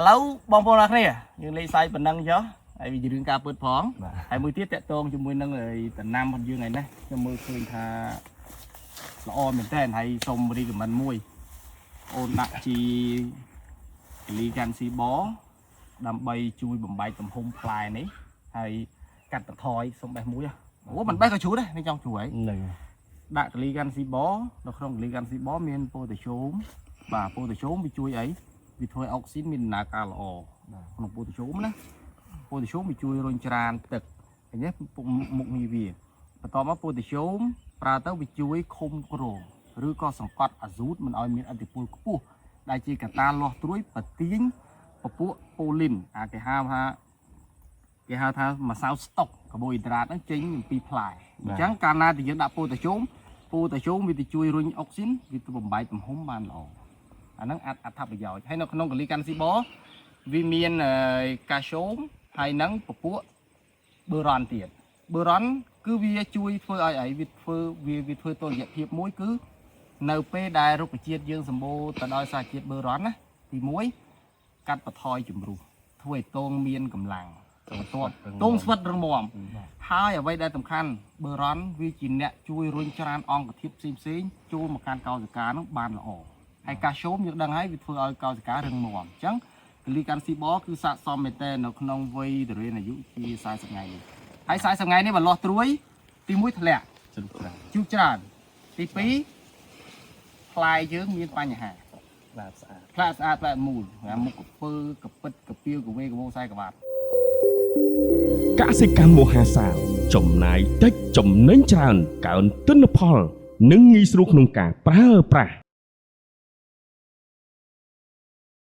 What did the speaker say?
lâu bom bom lạc này nhưng lấy sai phần năng chứ ai vì đường ca bớt phóng ai mới tiết tẹt tôn cho mùi năng người tận nam phần dương này này cho mùi khơi tha lo mình tên hay xong đi của mình mùi ôn nặng chi lý gan xí bó đầm bay chui bầm bay tầm hung plài này hay cắt tật thoi xong bay muối à ủa mình bay cái chú đấy bên trong chú ấy đại lý gan xí bó nó không lý gan xí bó miền po từ chốn và po từ chốn bị chui ấy vì thôi oxy mình là cả lò không po từ chốn đấy po từ chốn bị chui rồi tràn tật cái nhé một người việt và tao mà po từ chốn pra tao bị chui không có rồiឬក៏សង្កត់អាស៊ូតមិនឲ្យមានអតិពលខ្ពស់ដែលជាកត្តាលាស់ត្រួយប្រទាញពពួកប៉ូលីនគេហៅថាម្សៅស្តុកកាបូអ៊ីដ្រាតហ្នឹងចេញពីផ្លែអញ្ចឹងកាលណាដែលយើងដាក់ពោតាជូមវាទៅជួយរុញអុកស៊ីនវាទៅបំបែកទំហំបានល្អអាហ្នឹងអត្ថប្រយោជន៍ហើយនៅក្នុងកលីកាន់ស៊ីបវាមានកាសូមហើយនឹងពពួកប៊ឺរ៉នទៀតប៊ឺរ៉នគឺវាជួយធ្វើឲ្យអីវាធ្វើតុល្យភាពមួយគឺនៅពេលដែលរុក្ខជាតិយើងសម្បូរទៅដោយសារជាតិប៊ឺរ៉នណាទី1កាត់បន្ថយជំរុះធ្វើឲ្យតងមានកម្លាំងតងស្វិតរឹងមាំហើយអ្វីដែលសំខាន់ប៊ឺរ៉នវាជាអ្នកជួយរុញច្រានអង្គធាតុផ្សេងចូលមកកាន់កោសិកានោះបានល្អហើយកាល់ស្យូមយើងដឹងហើយវាធ្វើឲ្យកោសិការឹងមាំអញ្ចឹងកលីកាន់ស៊ីបគឺស័ក្តិសមមែនតើនៅក្នុងវ័យទរានអាយុជា40ថ្ងៃនេះហើយ40ថ្ងៃនេះបើលាស់ត្រួយទី1ធ្លាក់ជូរច្រើនទី2ផ្លែយើងមានបញ្ហាផ្លែស្អាតផ្លែមូលមុខកពើកពិតកពីវកវេកវោខ្សែក្បាត់កសិកម្មមហាសាលចំណាយតិចចំណេញច្រើនកើនទិន្នផលនិងងាយស្រួលក្នុងការប្រើប្រាស់